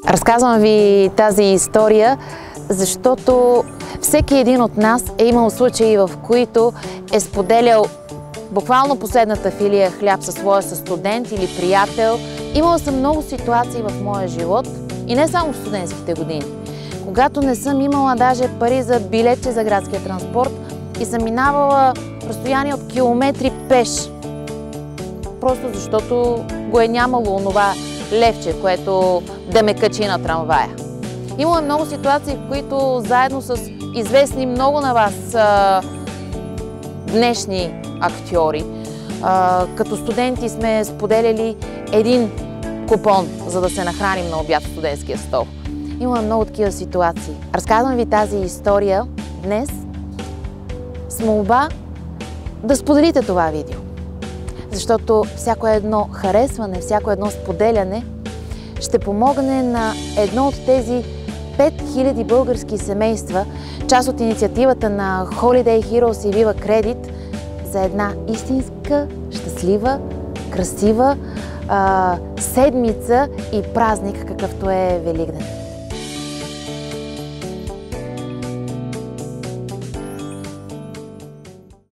Разказвам ви тази история, защото всеки един от нас е имал случаи, в които е споделял буквално последната филия хляб със своя студент или приятел. Имала съм много ситуации в моя живот и не само в студентските години, когато не съм имала даже пари за билетче за градския транспорт и съм минавала разстояние от километри пеш. Просто защото го е нямало онова левче, което да ме качи на трамвая. Имало много ситуации, в които заедно с известни много на вас днешни актьори, като студенти сме споделяли един купон, за да се нахраним на обяд в студентския стол. Има много такива ситуации. Разказвам ви тази история днес с молба да споделите това видео. Защото всяко едно харесване, всяко едно споделяне ще помогне на едно от тези 5000 български семейства, част от инициативата на Holiday Heroes и Viva Credit, за една истинска, щастлива, красива седмица и празник, какъвто е Великден.